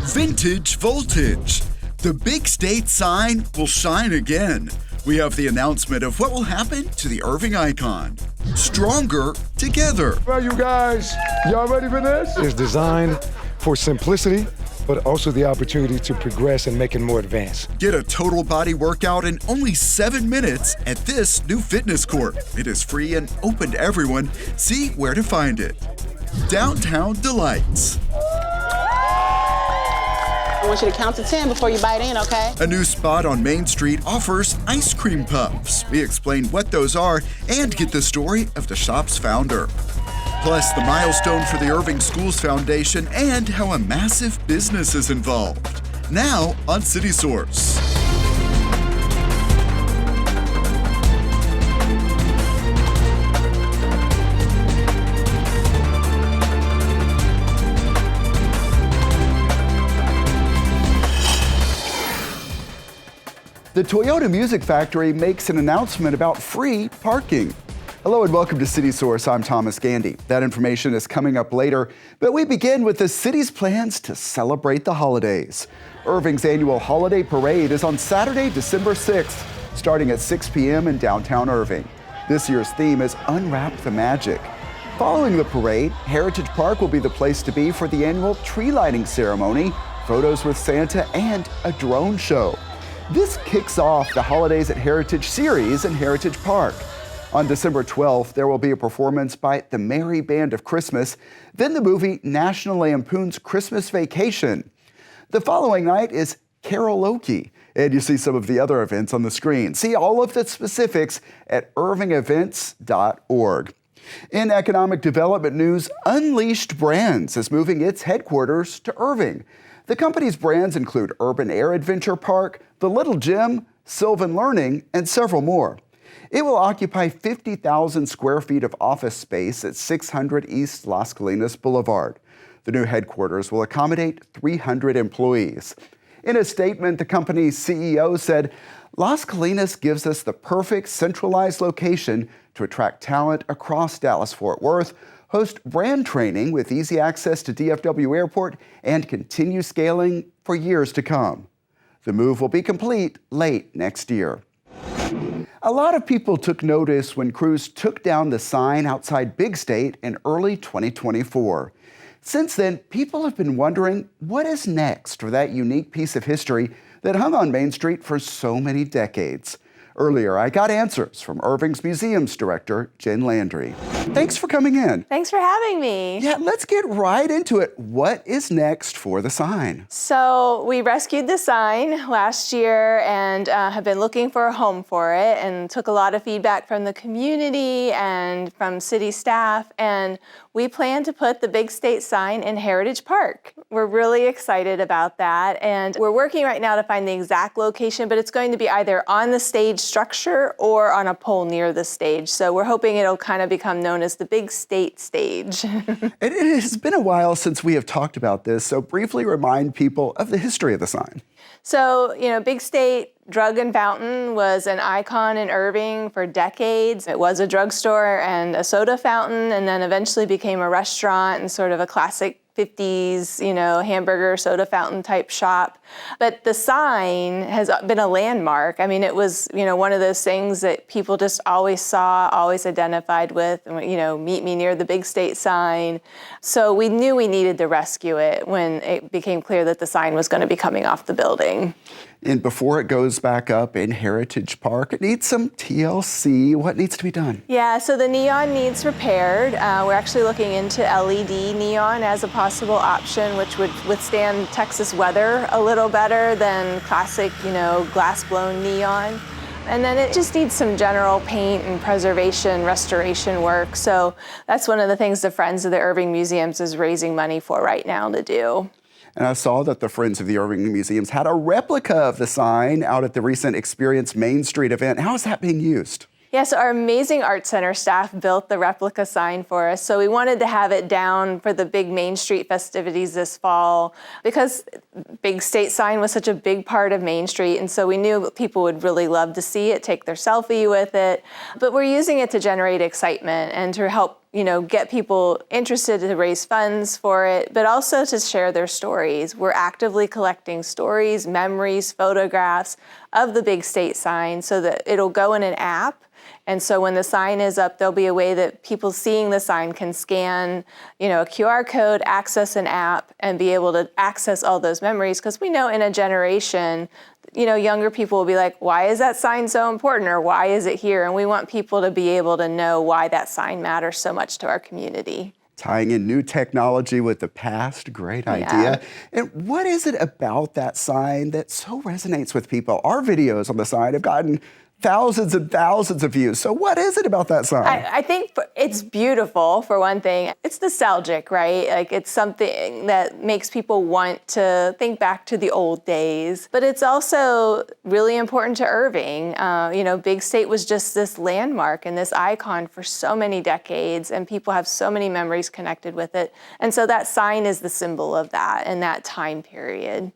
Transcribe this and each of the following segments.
Vintage voltage. The big state sign will shine again. We have the announcement of what will happen to the Irving icon. Stronger together. Well, you guys, y'all ready for this? It's designed for simplicity, but also the opportunity to progress and make it more advanced. Get a total body workout in only 7 minutes at this new fitness court. It is free and open to everyone. See where to find it. Downtown Delights. I want you to count to 10 before you bite in, okay? A new spot on Main Street offers ice cream puffs. We explain what those are and get the story of the shop's founder. Plus, the milestone for the Irving Schools Foundation and how a massive business is involved. Now on City Source. The Toyota Music Factory makes an announcement about free parking. Hello and welcome to City Source. I'm Thomas Gandy. That information is coming up later, but we begin with the city's plans to celebrate the holidays. Irving's annual holiday parade is on Saturday, December 6th, starting at 6 p.m. in downtown Irving. This year's theme is Unwrap the Magic. Following the parade, Heritage Park will be the place to be for the annual tree lighting ceremony, photos with Santa, and a drone show. This kicks off the Holidays at Heritage series in Heritage Park. On December 12th, there will be a performance by the Merry Band of Christmas, then the movie National Lampoon's Christmas Vacation. The following night is karaoke, and you see some of the other events on the screen. See all of the specifics at irvingevents.org. In economic development news, Unleashed Brands is moving its headquarters to Irving. The company's brands include Urban Air Adventure Park, The Little Gym, Sylvan Learning, and several more. It will occupy 50,000 square feet of office space at 600 East Las Colinas Boulevard. The new headquarters will accommodate 300 employees. In a statement, the company's CEO said, Las Colinas gives us the perfect centralized location to attract talent across Dallas-Fort Worth, host brand training with easy access to DFW Airport, and continue scaling for years to come. The move will be complete late next year. A lot of people took notice when crews took down the sign outside Big State in early 2024. Since then, people have been wondering what is next for that unique piece of history that hung on Main Street for so many decades. Earlier, I got answers from Irving's Museums Director, Jen Landry. Thanks for coming in. Thanks for having me. Yeah, let's get right into it. What is next for the sign? So we rescued the sign last year and have been looking for a home for it and took a lot of feedback from the community and from city staff. And we plan to put the Big State sign in Heritage Park. We're really excited about that. And we're working right now to find the exact location, but it's going to be either on the stage structure or on a pole near the stage. So we're hoping it'll kind of become known as the Big State stage. It has been a while since we have talked about this, so briefly remind people of the history of the sign. So, Big State Drug and Fountain was an icon in Irving for decades. It was a drugstore and a soda fountain, and then eventually became a restaurant and sort of a classic 50s, hamburger, soda fountain type shop. But the sign has been a landmark. I mean, it was, one of those things that people just always saw, always identified with, meet me near the Big State sign. So we knew we needed to rescue it when it became clear that the sign was going to be coming off the building. And before it goes back up in Heritage Park, it needs some TLC. What needs to be done? Yeah, so the neon needs repaired. We're actually looking into LED neon as a possible option, which would withstand Texas weather a little better than classic, glass-blown neon. And then it just needs some general paint and preservation, restoration work. So that's one of the things the Friends of the Irving Museums is raising money for right now to do. And I saw that the Friends of the Irving Museums had a replica of the sign out at the recent Experience Main Street event. How is that being used? Yes, our amazing Art Center staff built the replica sign for us. So we wanted to have it down for the big Main Street festivities this fall because Big State sign was such a big part of Main Street. And so we knew people would really love to see it, take their selfie with it. But we're using it to generate excitement and to help get people interested to raise funds for it, but also to share their stories. We're actively collecting stories, memories, photographs of the big state sign so that it'll go in an app. And so when the sign is up, there'll be a way that people seeing the sign can scan, a QR code, access an app, and be able to access all those memories. Because we know in a generation, younger people will be like, why is that sign so important? Or why is it here? And we want people to be able to know why that sign matters so much to our community. Tying in new technology with the past, great idea. And what is it about that sign that so resonates with people? Our videos on the sign have gotten thousands and thousands of views. So what is it about that sign? I think it's beautiful, for one thing. It's nostalgic, right? Like, it's something that makes people want to think back to the old days. But it's also really important to Irving. Big State was just this landmark and this icon for so many decades, and people have so many memories connected with it. And so that sign is the symbol of that and that time period.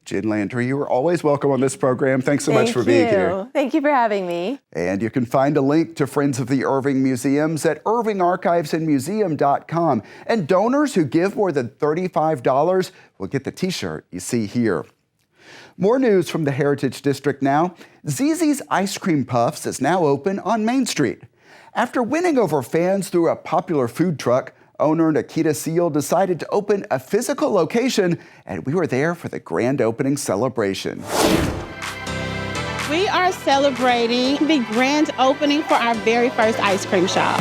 Jen Landry, you are always welcome on this program. Thanks so much for being here. Thank you for having me. And you can find a link to Friends of the Irving Museums at irvingarchivesandmuseum.com. And donors who give more than $35 will get the t-shirt you see here. More news from the Heritage District now. Zzz's Ice Cream Puffs is now open on Main Street. After winning over fans through a popular food truck, owner Nikita Seal decided to open a physical location, and we were there for the grand opening celebration. We are celebrating the grand opening for our very first ice cream shop.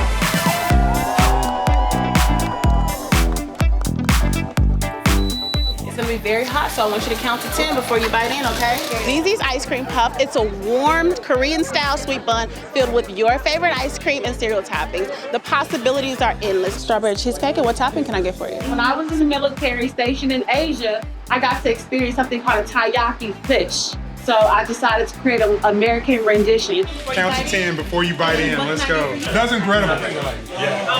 It's gonna be very hot, so I want you to count to 10 before you bite in, okay? Zzz's Ice Cream Puff. It's a warm Korean-style sweet bun filled with your favorite ice cream and cereal toppings. The possibilities are endless. Strawberry cheesecake, and what topping can I get for you? When I was in the military station in Asia, I got to experience something called a taiyaki fish. So I decided to create an American rendition. Count to 10 before you bite in. Let's go. That's incredible.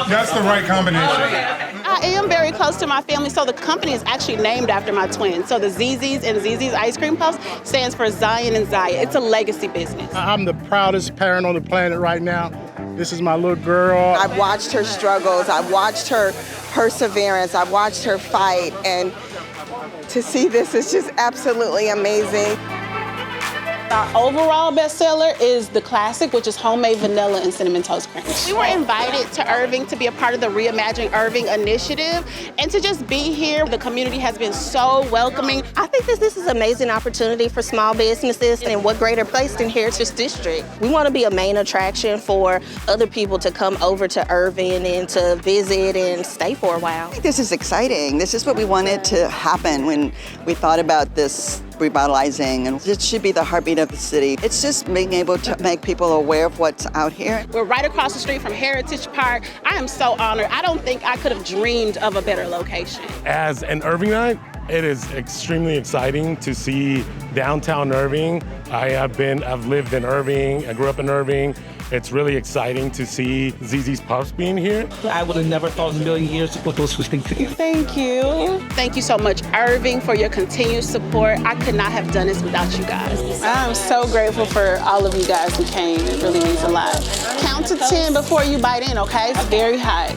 That's the right combination. I am very close to my family, so the company is actually named after my twins. So the Zzz's and Zzz's Ice Cream Puffs stands for Zion and Zaya. It's a legacy business. I'm the proudest parent on the planet right now. This is my little girl. I've watched her struggles. I've watched her perseverance. I've watched her fight. And to see this is just absolutely amazing. Our overall bestseller is the classic, which is homemade vanilla and cinnamon toast crunch. We were invited to Irving to be a part of the Reimagine Irving initiative and to just be here. The community has been so welcoming. I think this is an amazing opportunity for small businesses, and what greater place than Heritage District. We want to be a main attraction for other people to come over to Irving and to visit and stay for a while. I think this is exciting. This is what we wanted to happen when we thought about this revitalizing, and it should be the heartbeat of the city. It's just being able to make people aware of what's out here. We're right across the street from Heritage Park. I am so honored. I don't think I could have dreamed of a better location. As an Irvingite, it is extremely exciting to see downtown Irving. I've lived in Irving, I grew up in Irving. It's really exciting to see Zzz's Puffs being here. I would have never thought in a million years what those was thinking. Thank you. Thank you so much, Irving, for your continued support. I could not have done this without you guys. I'm so grateful for all of you guys who came. It really means a lot. Count to 10 before you bite in, okay? It's very hot.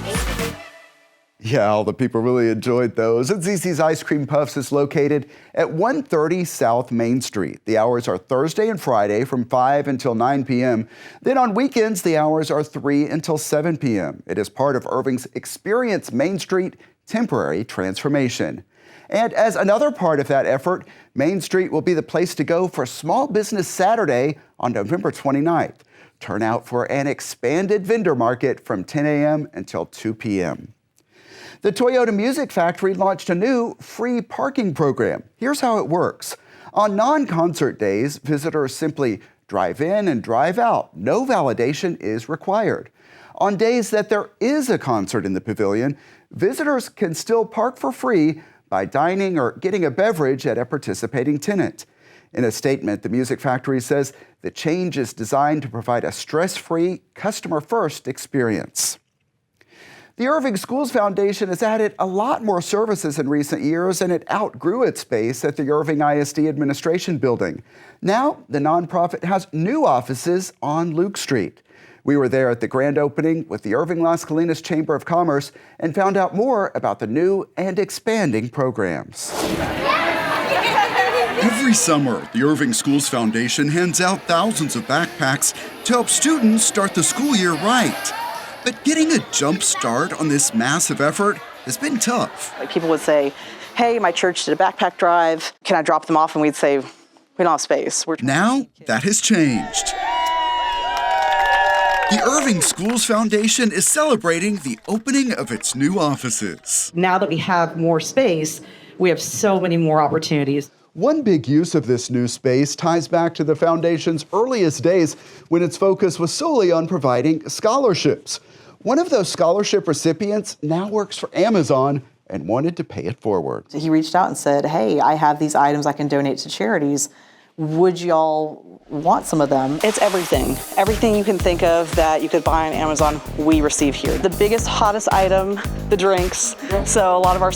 Yeah, all the people really enjoyed those. And Zzz's Ice Cream Puffs is located at 130 South Main Street. The hours are Thursday and Friday from 5 until 9 p.m. Then on weekends, the hours are 3 until 7 p.m. It is part of Irving's Experience Main Street temporary transformation. And as another part of that effort, Main Street will be the place to go for Small Business Saturday on November 29th. Turn out for an expanded vendor market from 10 a.m. until 2 p.m. The Toyota Music Factory launched a new free parking program. Here's how it works. On non-concert days, visitors simply drive in and drive out. No validation is required. On days that there is a concert in the pavilion, visitors can still park for free by dining or getting a beverage at a participating tenant. In a statement, the Music Factory says the change is designed to provide a stress-free, customer-first experience. The Irving Schools Foundation has added a lot more services in recent years, and it outgrew its space at the Irving ISD Administration Building. Now, the nonprofit has new offices on Luke Street. We were there at the grand opening with the Irving Las Colinas Chamber of Commerce and found out more about the new and expanding programs. Every summer, the Irving Schools Foundation hands out thousands of backpacks to help students start the school year right. But getting a jump start on this massive effort has been tough. People would say, hey, my church did a backpack drive. Can I drop them off? And we'd say, we don't have space. Now, that has changed. The Irving Schools Foundation is celebrating the opening of its new offices. Now that we have more space, we have so many more opportunities. One big use of this new space ties back to the foundation's earliest days when its focus was solely on providing scholarships. One of those scholarship recipients now works for Amazon and wanted to pay it forward. He reached out and said, hey, I have these items I can donate to charities. Would y'all want some of them? It's everything. Everything you can think of that you could buy on Amazon, we receive here. The biggest, hottest item, the drinks. So a lot of our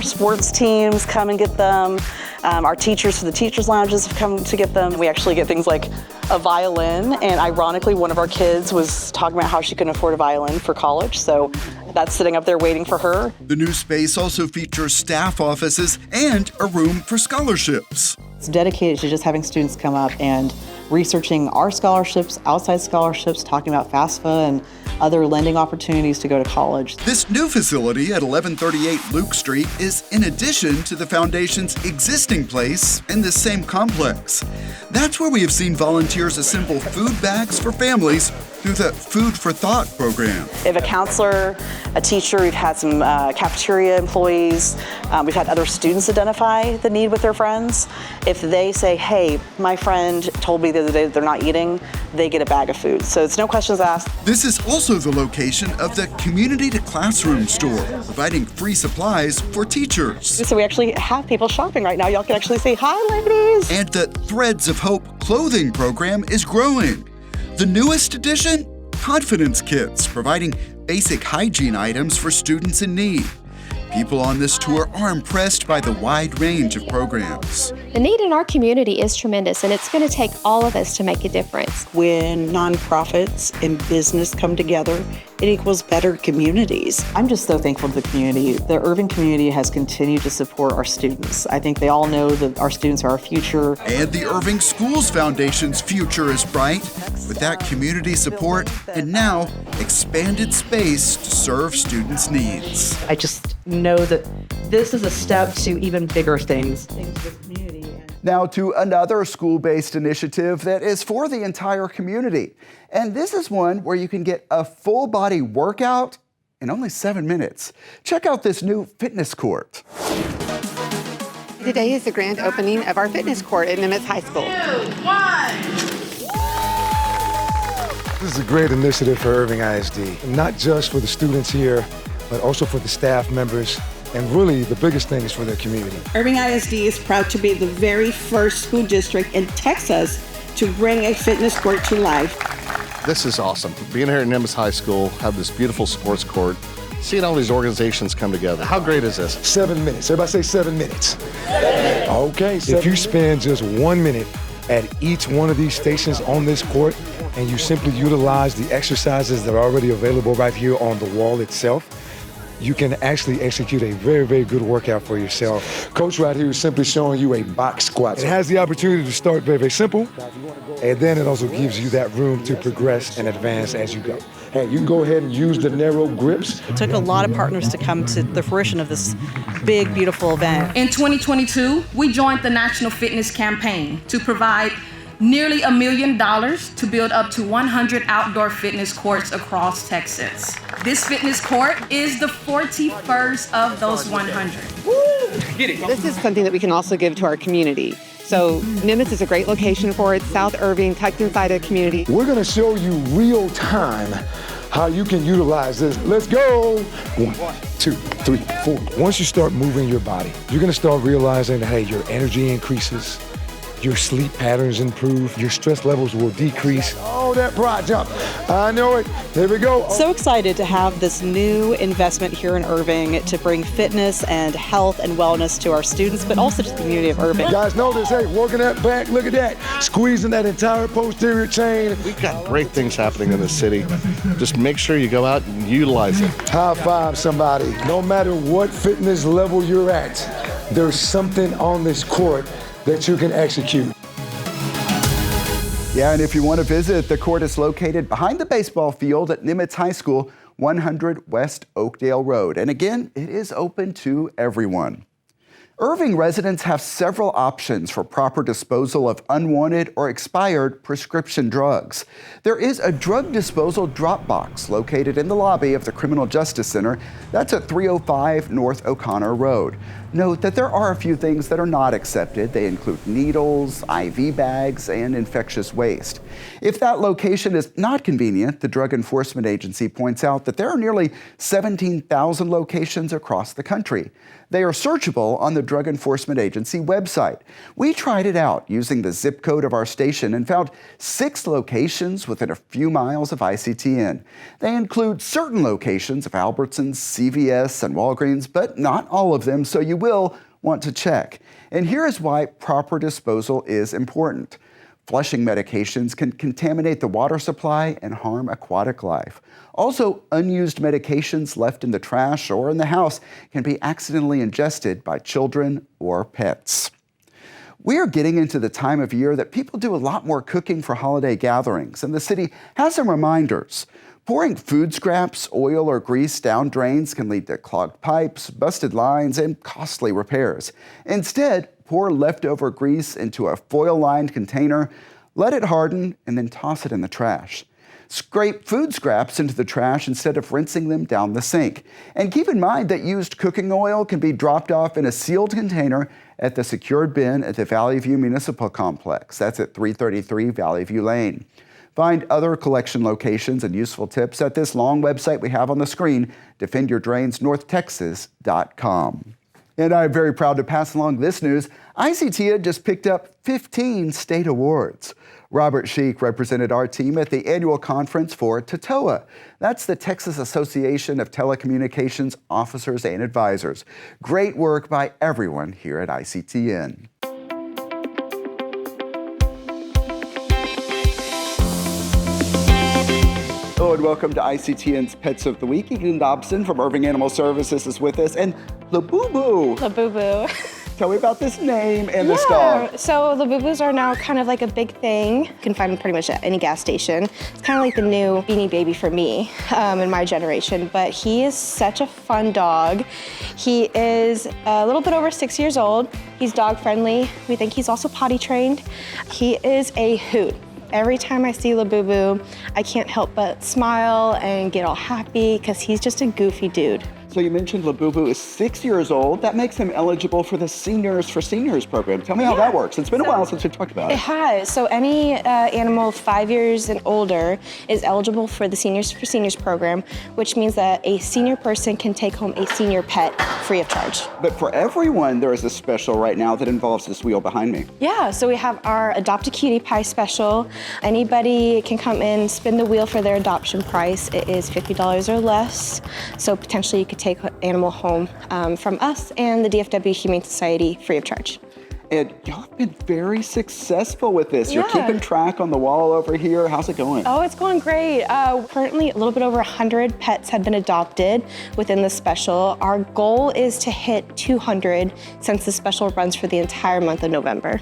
sports teams come and get them. Our teachers for the teachers' lounges have come to get them. We actually get things like a violin, and ironically, one of our kids was talking about how she couldn't afford a violin for college, so that's sitting up there waiting for her. The new space also features staff offices and a room for scholarships. It's dedicated to just having students come up and researching our scholarships, outside scholarships, talking about FAFSA and other lending opportunities to go to college. This new facility at 1138 Luke Street is in addition to the foundation's existing place in this same complex. That's where we have seen volunteers assemble food bags for families through the Food for Thought program. We have a counselor, a teacher, we've had some cafeteria employees, we've had other students identify the need with their friends. If they say, hey, my friend told me the other day that they're not eating, they get a bag of food. So it's no questions asked. This is also the location of the Community to Classroom store, providing free supplies for teachers. So we actually have people shopping right now. Y'all can actually say, hi, ladies. And the Threads of Hope clothing program is growing. The newest addition, Confidence Kits, providing basic hygiene items for students in need. People on this tour are impressed by the wide range of programs. The need in our community is tremendous, and it's going to take all of us to make a difference. When nonprofits and business come together, it equals better communities. I'm just so thankful to the community. The Irving community has continued to support our students. I think they all know that our students are our future. And the Irving Schools Foundation's future is bright with that community support and now expanded space to serve students' needs. I just know that this is a step to even bigger things. Now to another school-based initiative that is for the entire community. And this is one where you can get a full-body workout in only 7 minutes. Check out this new fitness court. Today is the grand opening of our fitness court at Nimitz High School. 2, 1. This is a great initiative for Irving ISD, not just for the students here, but also for the staff members. And really, the biggest thing is for their community. Irving ISD is proud to be the very first school district in Texas to bring a fitness court to life. This is awesome. Being here at Nimitz High School, have this beautiful sports court, seeing all these organizations come together. How great is this? 7 minutes. Everybody say 7 minutes. Okay, if you spend just 1 minute at each one of these stations on this court, and you simply utilize the exercises that are already available right here on the wall itself, you can actually execute a very, very good workout for yourself. Coach right here is simply showing you a box squat. It has the opportunity to start very, very simple, and then it also gives you that room to progress and advance as you go. Hey, you can go ahead and use the narrow grips. It took a lot of partners to come to the fruition of this big, beautiful event. In 2022, we joined the National Fitness Campaign to provide nearly $1 million to build up to 100 outdoor fitness courts across Texas. This fitness court is the 41st of those 100. This is something that we can also give to our community. So Nimitz is a great location for it. South Irving, tucked inside a community. We're gonna show you real time how you can utilize this. Let's go. 1, 2, 3, 4. Once you start moving your body, you're gonna start realizing that, hey, your energy increases, your sleep patterns improve, your stress levels will decrease. know that pride jump. I know it. Here we go. So excited to have this new investment here in Irving to bring fitness and health and wellness to our students, but also to the community of Irving. You guys know this, hey, working that back, look at that. Squeezing that entire posterior chain. We've got great things happening in the city. Just make sure you go out and utilize it. High five somebody. No matter what fitness level you're at, there's something on this court that you can execute. Yeah, and if you want to visit, the court is located behind the baseball field at Nimitz High School, 100 West Oakdale Road. And again, it is open to everyone. Irving residents have several options for proper disposal of unwanted or expired prescription drugs. There is a drug disposal drop box located in the lobby of the Criminal Justice Center. That's at 305 North O'Connor Road. Note that there are a few things that are not accepted. They include needles, IV bags, and infectious waste. If that location is not convenient, the Drug Enforcement Agency points out that there are nearly 17,000 locations across the country. They are searchable on the Drug Enforcement Agency website. We tried it out using the zip code of our station and found 6 locations within a few miles of ICTN. They include certain locations of Albertsons, CVS, and Walgreens, but not all of them, so you will want to check. And here is why proper disposal is important. Flushing medications can contaminate the water supply and harm aquatic life. Also, unused medications left in the trash or in the house can be accidentally ingested by children or pets. We are getting into the time of year that people do a lot more cooking for holiday gatherings, and the city has some reminders. Pouring food scraps, oil, or grease down drains can lead to clogged pipes, busted lines, and costly repairs. Instead, pour leftover grease into a foil-lined container, let it harden, and then toss it in the trash. Scrape food scraps into the trash instead of rinsing them down the sink. And keep in mind that used cooking oil can be dropped off in a sealed container at the secured bin at the Valley View Municipal Complex. That's at 333 Valley View Lane. Find other collection locations and useful tips at this long website we have on the screen, defendyourdrainsnorthtexas.com. And I'm very proud to pass along this news. ICTN just picked up 15 state awards. Robert Sheik represented our team at the annual conference for TOTOA. That's the Texas Association of Telecommunications Officers and Advisors. Great work by everyone here at ICTN. Hello and welcome to ICTN's Pets of the Week. Egan Dobson from Irving Animal Services is with us, and Labubu. Labubu. Tell me about this name and this dog. So Labubus are now kind of like a big thing. You can find them pretty much at any gas station. It's kind of like the new Beanie Baby for me in my generation, but he is such a fun dog. He is a little bit over 6 years old. He's dog friendly. We think he's also potty trained. He is a hoot. Every time I see Labubu, I can't help but smile and get all happy because he's just a goofy dude. So you mentioned Labubu is 6 years old. That makes him eligible for the Seniors for Seniors program. Tell me how that works. It's been a while since we talked about it. It has. So any animal 5 years and older is eligible for the Seniors for Seniors program, which means that a senior person can take home a senior pet free of charge. But for everyone, there is a special right now that involves this wheel behind me. Yeah, so we have our Adopt a Cutie Pie special. Anybody can come in, spin the wheel for their adoption price. It is $50 or less. So potentially you could take an animal home from us and the DFW Humane Society free of charge. And y'all have been very successful with this. Yeah. You're keeping track on the wall over here. How's it going? Oh, it's going great. Currently, a little bit over 100 pets have been adopted within the special. Our goal is to hit 200 since the special runs for the entire month of November.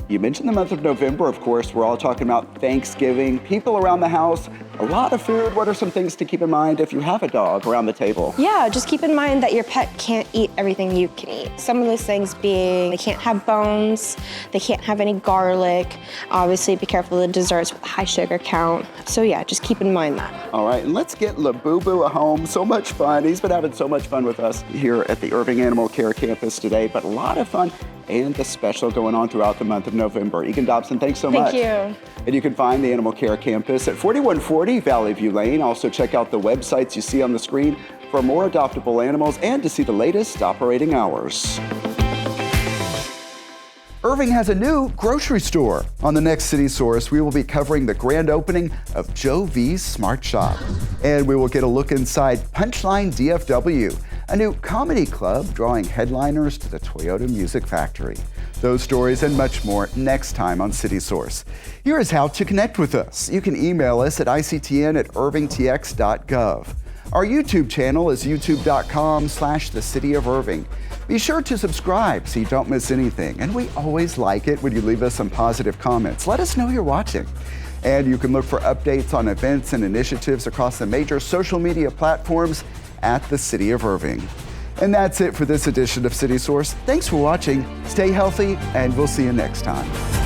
You mentioned the month of November, of course. We're all talking about Thanksgiving, people around the house, a lot of food. What are some things to keep in mind if you have a dog around the table? Yeah, just keep in mind that your pet can't eat everything you can eat. Some of those things being they can't have bones, they can't have any garlic. Obviously, be careful of the desserts with a high sugar count. So yeah, just keep in mind that. All right, and let's get Labubu a home. So much fun. He's been having so much fun with us here at the Irving Animal Care Campus today, but a lot of fun and the special going on throughout the month of November. Egan Dobson, thanks so much. Thank you. And you can find the Animal Care Campus at 4140 Valley View Lane. Also check out the websites you see on the screen for more adoptable animals and to see the latest operating hours. Irving has a new grocery store. On the next City Source, we will be covering the grand opening of Joe V's Smart Shop. And we will get a look inside Punchline DFW, a new comedy club drawing headliners to the Toyota Music Factory. Those stories and much more next time on City Source. Here is how to connect with us. You can email us at ictn@irvingtx.gov. Our YouTube channel is youtube.com/thecityofirving. Be sure to subscribe so you don't miss anything. And we always like it when you leave us some positive comments. Let us know you're watching. And you can look for updates on events and initiatives across the major social media platforms at the City of Irving. And that's it for this edition of City Source. Thanks for watching. Stay healthy, and we'll see you next time.